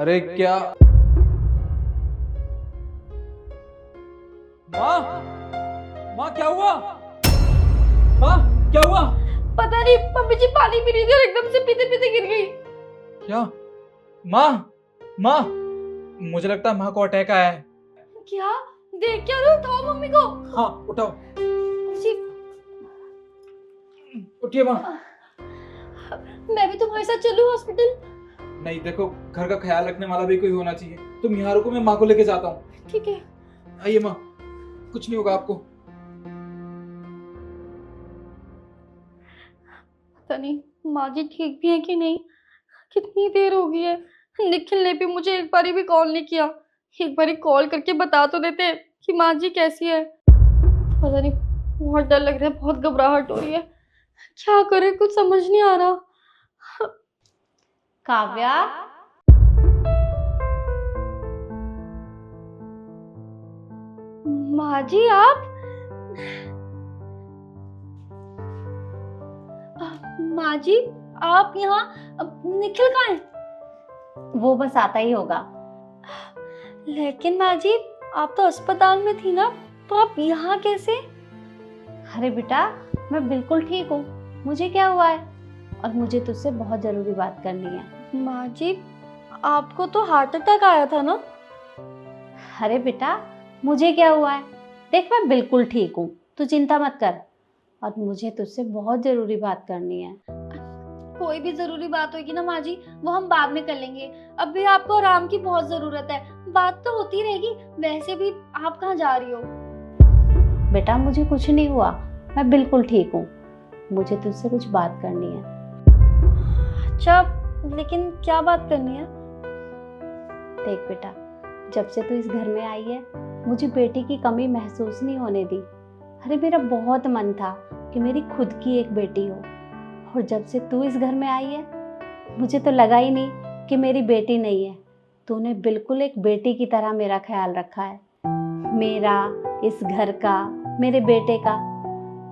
अरे क्या माँ, माँ क्या हुआ? माँ क्या हुआ? पता नहीं, मम्मी जी पानी पी रही थी और एकदम से पीते पीते गिर गई। क्या? माँ, माँ, मुझे लगता है माँ को अटैक आया है। क्या? देख क्या रहे हो? उठाओ मम्मी को। हाँ उठाओ, जी, उठिए माँ। मैं भी तुम्हारे साथ चलूं हॉस्पिटल? नहीं देखो, घर का ख्याल रखने वाला भी कोई होना चाहिए। तुम यहाँ रुको, मैं माँ को लेके जाता हूँ। ठीक है। आइए माँ, कुछ नहीं होगा आपको। पता नहीं माँ जी ठीक भी है कि नहीं। कितनी देर हो गई है, निखिल ने भी मुझे एक बारी भी कॉल नहीं किया। एक बारी कॉल करके बता तो देते कि माँ जी कैसी है। पता नहीं, बहुत डर लग रहा है, बहुत घबराहट हो रही है। क्या करें, कुछ समझ नहीं आ रहा। काव्या, माँ जी आप? माँ जी आप यहाँ? निखिल कहाँ है? वो बस आता ही होगा। लेकिन माँ जी आप तो अस्पताल में थी ना, तो आप यहाँ कैसे? अरे बेटा, मैं बिल्कुल ठीक हूँ। मुझे क्या हुआ है? और मुझे तुझसे बहुत जरूरी बात करनी है। माँ जी आपको तो हार्ट अटैक आया था ना? अरे बेटा, मुझे क्या हुआ है? देख, मैं बिल्कुल ठीक हूँ, तू चिंता मत कर। और मुझे तुझसे बहुत जरूरी बात करनी है। कोई भी जरूरी बात होगी ना माँ जी, वो हम बाद में कर लेंगे। अभी आपको आराम की बहुत जरूरत है। बात तो होती रहेगी। वैसे भी आप कहाँ जा रही हो? बेटा, मुझे कुछ नहीं हुआ, मैं बिल्कुल ठीक हूँ। मुझे तुझसे कुछ बात करनी है। अच्छा, लेकिन क्या बात करनी है? देख बेटा, जब से तू इस घर में आई है, मुझे बेटी की कमी महसूस नहीं होने दी। अरे मेरा बहुत मन था कि मेरी खुद की एक बेटी हो। और जब से तू इस घर में आई है, मुझे तो लगा ही नहीं कि मेरी बेटी नहीं है। तूने बिल्कुल एक बेटी की तरह मेरा ख्याल रखा है, मेरा, इस घर का, मेरे बेटे का।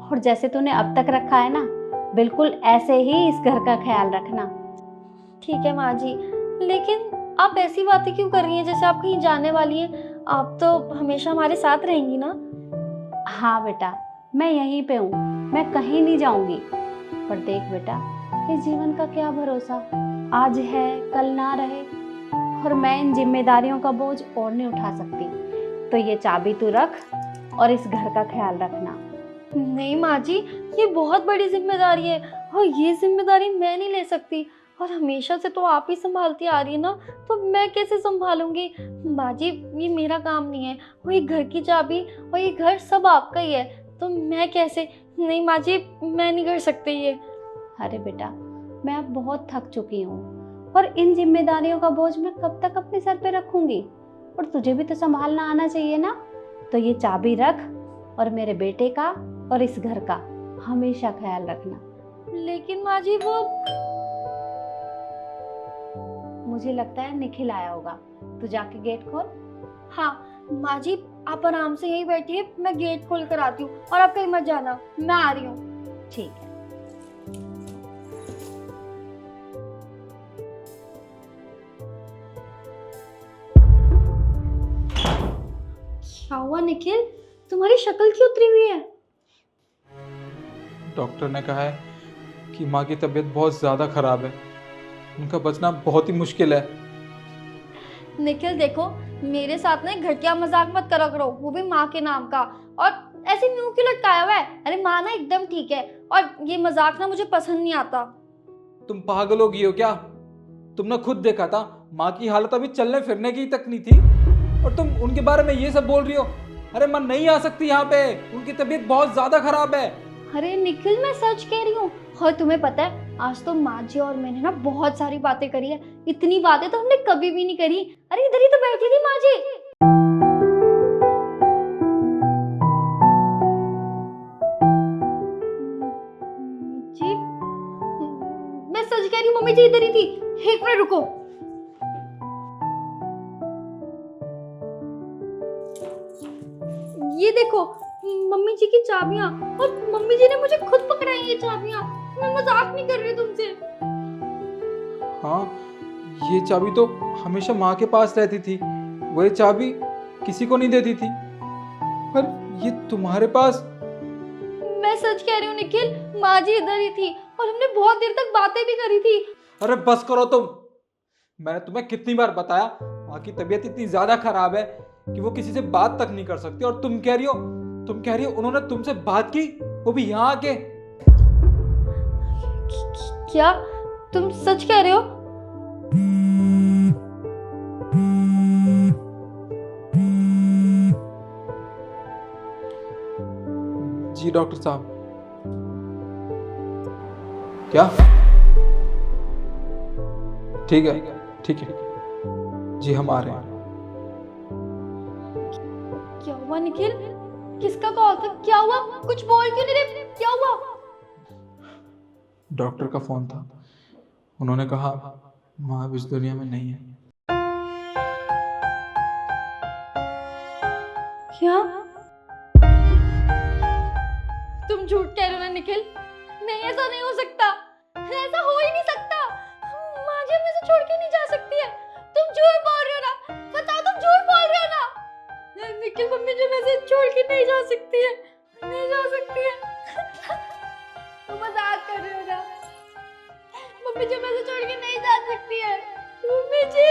और जैसे तूने अब तक रखा है ना, बिल्कुल ऐसे ही इस घर का ख्याल रखना। ठीक है माँ जी, लेकिन आप ऐसी बातें क्यों कर रही हैं जैसे आप कहीं जाने वाली हैं? आप तो हमेशा हमारे साथ रहेंगी ना? हाँ बेटा, मैं यहीं पे हूँ, मैं कहीं नहीं जाऊंगी। पर देख बेटा, इस जीवन का क्या भरोसा, आज है कल ना रहे। और मैं इन जिम्मेदारियों का बोझ और नहीं उठा सकती। तो ये चाबी तू रख और इस घर का ख्याल रखना। नहीं माँ जी, ये बहुत बड़ी जिम्मेदारी है और ये जिम्मेदारी मैं नहीं ले सकती। और हमेशा से तो आप ही संभालती आ रही है ना, तो मैं कैसे संभालूंगी? माँ जी ये मेरा काम नहीं है। वो ये घर की चाबी और ये घर सब आपका ही है, तो मैं कैसे? नहीं माँ जी, मैं नहीं कर सकती ये। अरे बेटा, मैं अब बहुत थक चुकी हूँ और इन जिम्मेदारियों का बोझ मैं कब तक अपने सर पे रखूंगी? और तुझे भी तो संभालना आना चाहिए ना। तो ये चाबी रख और मेरे बेटे का और इस घर का हमेशा ख्याल रखना। लेकिन माँ जी वो... मुझे लगता है निखिल आया होगा, तू जाके गेट खोल। हाँ माँ जी, आप आराम से यहीं बैठिए, मैं गेट खोल कर आती हूँ और आप कहीं मत जाना, मैं आ रही हूँ। ठीक है। क्या हुआ निखिल, तुम्हारी शक्ल क्यों उतरी हुई है? डॉक्टर ने कहा है कि माँ की तबीयत बहुत ज़्यादा खराब है, उनका बचना बहुत ही मुश्किल है। निखिल देखो, मेरे साथ ना घटिया मजाक मत करा करो, वो भी माँ के नाम का। और ऐसे मुंह क्यों लटकाया हुआ है? अरे माँ ना एकदम ठीक है, और ये मजाक ना मुझे पसंद नहीं आता। तुम पागल हो गई हो क्या? तुमने खुद देखा था, माँ की हालत अभी चलने फिरने की तक नहीं थी और तुम उनके बारे में ये सब बोल रही हो। अरे माँ नहीं आ सकती यहाँ पे, उनकी तबीयत बहुत ज्यादा खराब है। अरे निखिल मैं सच कह रही हूँ। और तुम्हें पता है, आज तो माँ जी और मैंने ना बहुत सारी बातें करी है। इतनी बातें तो हमने कभी भी नहीं करी। अरे इधर ही तो बैठी थी माँ जी। जी मैं सच कह रही हूँ, मम्मी जी इधर ही थी। एक मिनट रुको। ये देखो मम्मी जी की चाबियां, और मम्मी जी ने मुझे खुद पकड़ाई ये चाबियां। मैं मजाक नहीं कर रही तुमसे। हाँ, ये चाबी तो हमेशा माँ के पास रहती थी, वो ये चाबी किसी को नहीं देती थी, पर ये तुम्हारे पास। मैं सच कह रही हूँ निखिल, माँ जी इधर ही थी और हमने बहुत देर तक बातें भी करी थी। अरे बस करो तुम। मैंने तुम्हें कितनी बार बताया माँ की तबीयत इतनी ज्यादा खराब है कि वो किसी से बात तक नहीं कर सकती, और तुम कह रही हो उन्होंने तुमसे बात की, वो भी यहाँ आके। क्या तुम सच कह रहे हो? जी डॉक्टर साहब। क्या? ठीक है, ठीक है, जी हम आ रहे हैं। क्या हुआ निखिल? किसका कॉल था? क्या हुआ? कुछ बोल क्यों नहीं रहे? क्या हुआ? डॉक्टर का फोन था, उन्होंने कहा माँ अब इस दुनिया में नहीं है। क्या तुम झूठ कह रहे हो ना निखिल? नहीं, ऐसा नहीं हो सकता, ऐसा हो ही नहीं सकता। माँ जी हमें से छोड़ के नहीं जा सकती है। तुम झूठ बोल रहे हो ना? बताओ, तुम झूठ बोल रहे हो ना? निखिल, मम्मी जो मैं से छोड़ के नहीं जा सकती है, नहीं जा सकती है। तुम मजाक कर रहे हो ना? मम्मी जो मैं से छोड़ के नहीं जा सकती है। मम्मी जी